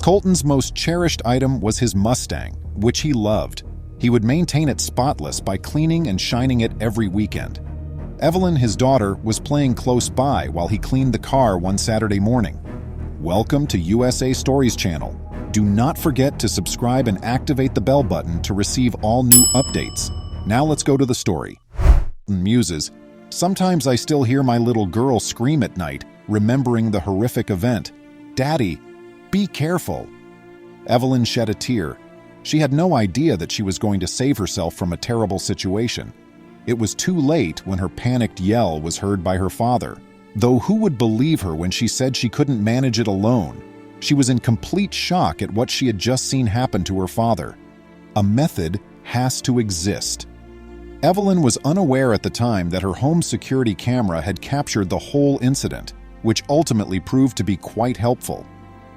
Colton's most cherished item was his Mustang, which he loved. He would maintain it spotless by cleaning and shining it every weekend. Evelyn, his daughter, was playing close by while he cleaned the car one Saturday morning. Welcome to USA Stories channel. Do not forget to subscribe and activate the bell button to receive all new updates. Now let's go to the story. Muses. Sometimes I still hear my little girl scream at night, remembering the horrific event. Daddy, be careful. Evelyn shed a tear. She had no idea that she was going to save herself from a terrible situation. It was too late when her panicked yell was heard by her father. Though who would believe her when she said she couldn't manage it alone? She was in complete shock at what she had just seen happen to her father. A method has to exist. Evelyn was unaware at the time that her home security camera had captured the whole incident, which ultimately proved to be quite helpful.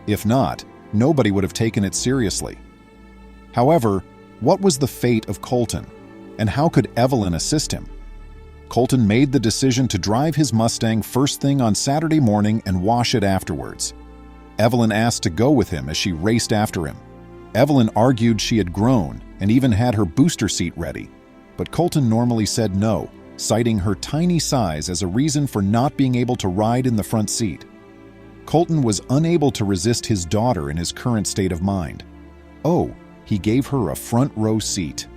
If not, nobody would have taken it seriously. However, what was the fate of Colton, and how could Evelyn assist him? Colton made the decision to drive his Mustang first thing on Saturday morning and wash it afterwards. Evelyn asked to go with him as she raced after him. Evelyn argued she had grown and even had her booster seat ready, but Colton normally said no, citing her tiny size as a reason for not being able to ride in the front seat. Colton was unable to resist his daughter in his current state of mind. Oh, he gave her a front row seat.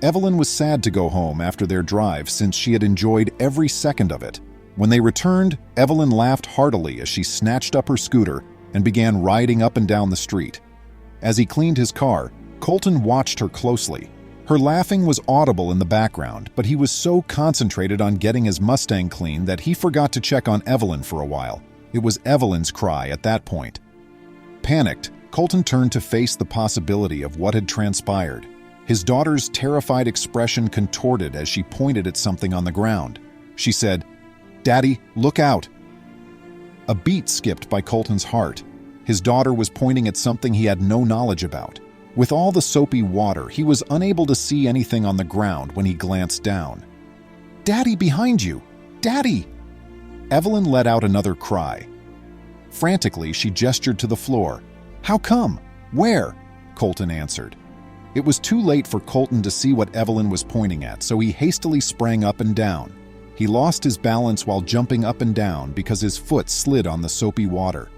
Evelyn was sad to go home after their drive since she had enjoyed every second of it. When they returned, Evelyn laughed heartily as she snatched up her scooter and began riding up and down the street. As he cleaned his car, Colton watched her closely. Her laughing was audible in the background, but he was so concentrated on getting his Mustang clean that he forgot to check on Evelyn for a while. It was Evelyn's cry at that point. Panicked, Colton turned to face the possibility of what had transpired. His daughter's terrified expression contorted as she pointed at something on the ground. She said, "Daddy, look out!" A beat skipped by Colton's heart. His daughter was pointing at something he had no knowledge about. With all the soapy water, he was unable to see anything on the ground when he glanced down. "Daddy, behind you! Daddy!" Evelyn let out another cry. Frantically, she gestured to the floor. "How come? Where?" Colton answered. It was too late for Colton to see what Evelyn was pointing at, so he hastily sprang up and down. He lost his balance while jumping up and down because his foot slid on the soapy water.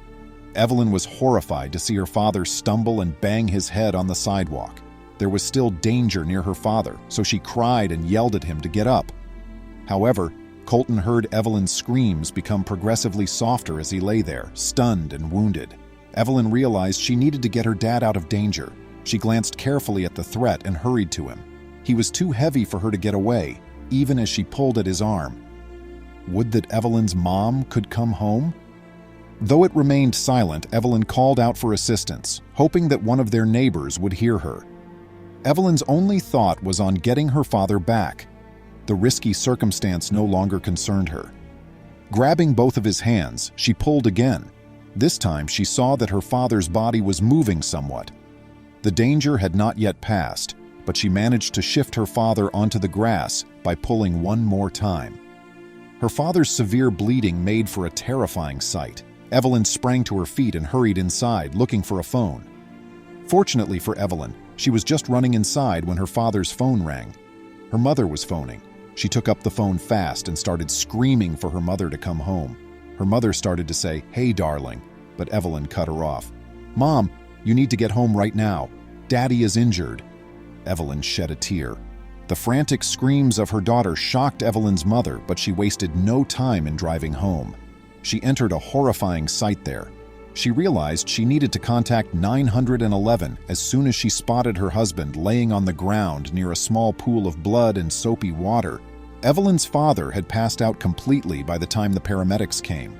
Evelyn was horrified to see her father stumble and bang his head on the sidewalk. There was still danger near her father, so she cried and yelled at him to get up. However, Colton heard Evelyn's screams become progressively softer as he lay there, stunned and wounded. Evelyn realized she needed to get her dad out of danger. She glanced carefully at the threat and hurried to him. He was too heavy for her to get away, even as she pulled at his arm. Would that Evelyn's mom could come home? Though it remained silent, Evelyn called out for assistance, hoping that one of their neighbors would hear her. Evelyn's only thought was on getting her father back. The risky circumstance no longer concerned her. Grabbing both of his hands, she pulled again. This time she saw that her father's body was moving somewhat. The danger had not yet passed, but she managed to shift her father onto the grass by pulling one more time. Her father's severe bleeding made for a terrifying sight. Evelyn sprang to her feet and hurried inside, looking for a phone. Fortunately for Evelyn, she was just running inside when her father's phone rang. Her mother was phoning. She took up the phone fast and started screaming for her mother to come home. Her mother started to say, "Hey, darling," but Evelyn cut her off. "Mom, you need to get home right now. Daddy is injured." Evelyn shed a tear. The frantic screams of her daughter shocked Evelyn's mother, but she wasted no time in driving home. She entered a horrifying sight there. She realized she needed to contact 911 as soon as she spotted her husband laying on the ground near a small pool of blood and soapy water. Evelyn's father had passed out completely by the time the paramedics came.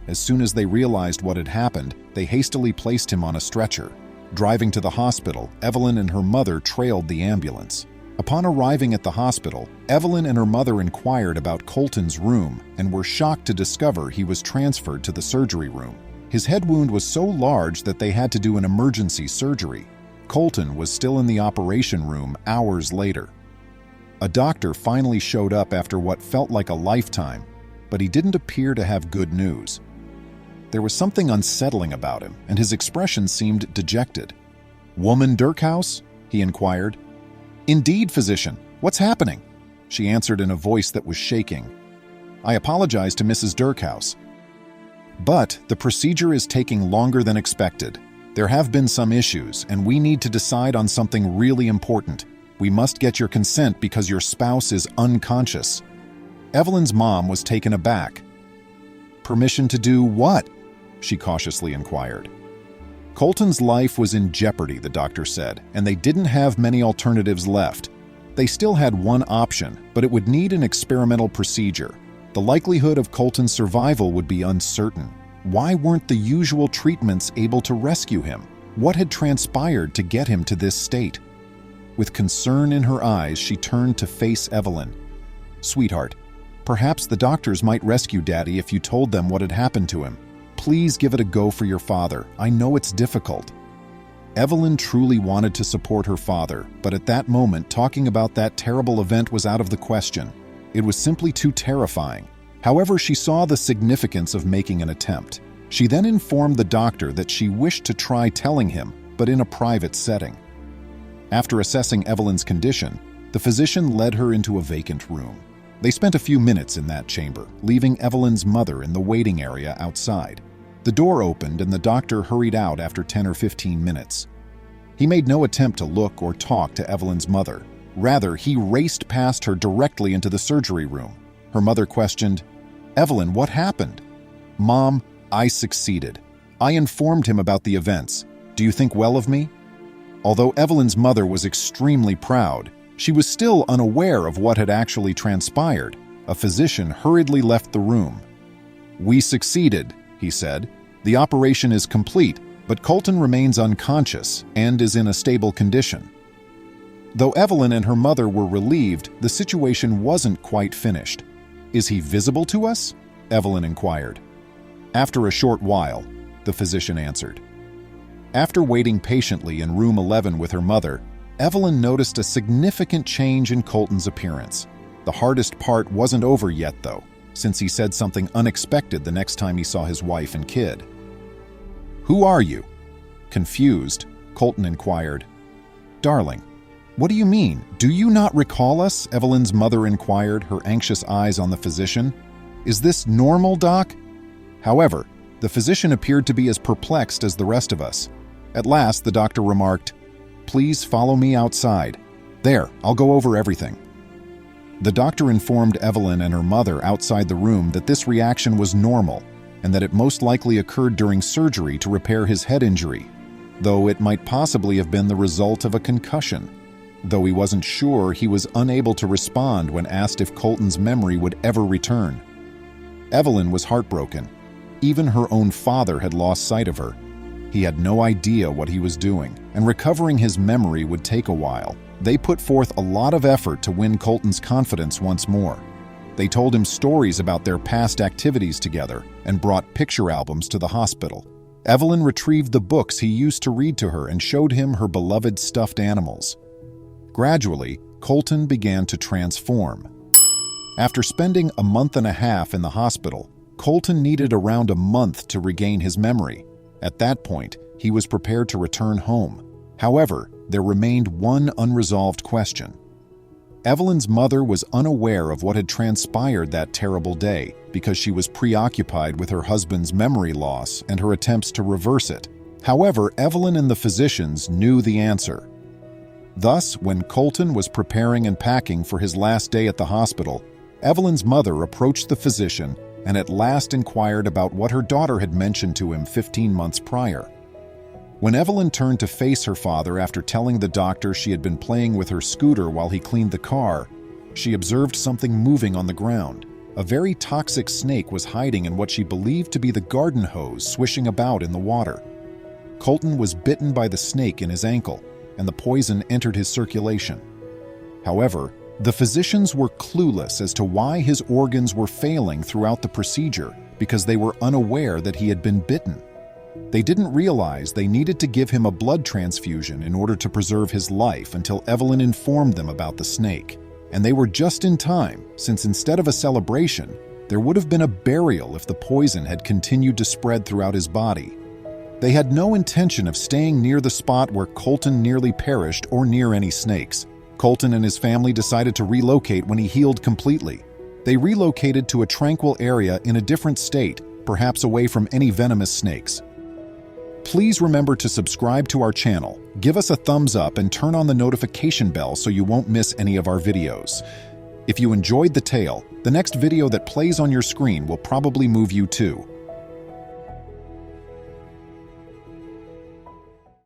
As soon as they realized what had happened, they hastily placed him on a stretcher. Driving to the hospital, Evelyn and her mother trailed the ambulance. Upon arriving at the hospital, Evelyn and her mother inquired about Colton's room and were shocked to discover he was transferred to the surgery room. His head wound was so large that they had to do an emergency surgery. Colton was still in the operation room hours later. A doctor finally showed up after what felt like a lifetime, but he didn't appear to have good news. There was something unsettling about him, and his expression seemed dejected. "Woman Dirkhouse?" he inquired. "Indeed, physician. What's happening?" She answered in a voice that was shaking. "I apologize to Mrs. Dirkhouse, but the procedure is taking longer than expected. There have been some issues, and we need to decide on something really important. We must get your consent because your spouse is unconscious." Evelyn's mom was taken aback. "Permission to do what?" she cautiously inquired. Colton's life was in jeopardy, the doctor said, and they didn't have many alternatives left. They still had one option, but it would need an experimental procedure. The likelihood of Colton's survival would be uncertain. Why weren't the usual treatments able to rescue him? What had transpired to get him to this state? With concern in her eyes, she turned to face Evelyn. "Sweetheart, perhaps the doctors might rescue Daddy if you told them what had happened to him. Please give it a go for your father. I know it's difficult." Evelyn truly wanted to support her father, but at that moment, talking about that terrible event was out of the question. It was simply too terrifying. However, she saw the significance of making an attempt. She then informed the doctor that she wished to try telling him, but in a private setting. After assessing Evelyn's condition, the physician led her into a vacant room. They spent a few minutes in that chamber, leaving Evelyn's mother in the waiting area outside. The door opened and the doctor hurried out after 10 or 15 minutes. He made no attempt to look or talk to Evelyn's mother. Rather, he raced past her directly into the surgery room. Her mother questioned, "Evelyn, what happened?" "Mom, I succeeded. I informed him about the events. Do you think well of me?" Although Evelyn's mother was extremely proud, she was still unaware of what had actually transpired. A physician hurriedly left the room. "We succeeded," he said. "The operation is complete, but Colton remains unconscious and is in a stable condition." Though Evelyn and her mother were relieved, the situation wasn't quite finished. "Is he visible to us?" Evelyn inquired. "After a short while," the physician answered. After waiting patiently in room 11 with her mother, Evelyn noticed a significant change in Colton's appearance. The hardest part wasn't over yet, though, since he said something unexpected the next time he saw his wife and kid. "Who are you?" Confused, Colton inquired. "Darling, what do you mean? Do you not recall us?" Evelyn's mother inquired, her anxious eyes on the physician. "Is this normal, Doc?" However, the physician appeared to be as perplexed as the rest of us. At last, the doctor remarked, "Please follow me outside. There, I'll go over everything." The doctor informed Evelyn and her mother outside the room that this reaction was normal and that it most likely occurred during surgery to repair his head injury, though it might possibly have been the result of a concussion. Though he wasn't sure, he was unable to respond when asked if Colton's memory would ever return. Evelyn was heartbroken. Even her own father had lost sight of her. He had no idea what he was doing, and recovering his memory would take a while. They put forth a lot of effort to win Colton's confidence once more. They told him stories about their past activities together and brought picture albums to the hospital. Evelyn retrieved the books he used to read to her and showed him her beloved stuffed animals. Gradually, Colton began to transform. After spending a month and a half in the hospital, Colton needed around a month to regain his memory. At that point, he was prepared to return home. However, there remained one unresolved question. Evelyn's mother was unaware of what had transpired that terrible day because she was preoccupied with her husband's memory loss and her attempts to reverse it. However, Evelyn and the physicians knew the answer. Thus, when Colton was preparing and packing for his last day at the hospital, Evelyn's mother approached the physician and at last inquired about what her daughter had mentioned to him 15 months prior. When Evelyn turned to face her father after telling the doctor she had been playing with her scooter while he cleaned the car, she observed something moving on the ground. A very toxic snake was hiding in what she believed to be the garden hose swishing about in the water. Colton was bitten by the snake in his ankle, and the poison entered his circulation. However, the physicians were clueless as to why his organs were failing throughout the procedure because they were unaware that he had been bitten. They didn't realize they needed to give him a blood transfusion in order to preserve his life until Evelyn informed them about the snake. And they were just in time, since instead of a celebration, There would have been a burial if the poison had continued to spread throughout his body. They had no intention of staying near the spot where Colton nearly perished or near any snakes. Colton and his family decided to relocate when he healed completely. They relocated to a tranquil area in a different state, perhaps away from any venomous snakes. Please remember to subscribe to our channel, give us a thumbs up, and turn on the notification bell so you won't miss any of our videos. If you enjoyed the tale, the next video that plays on your screen will probably move you too.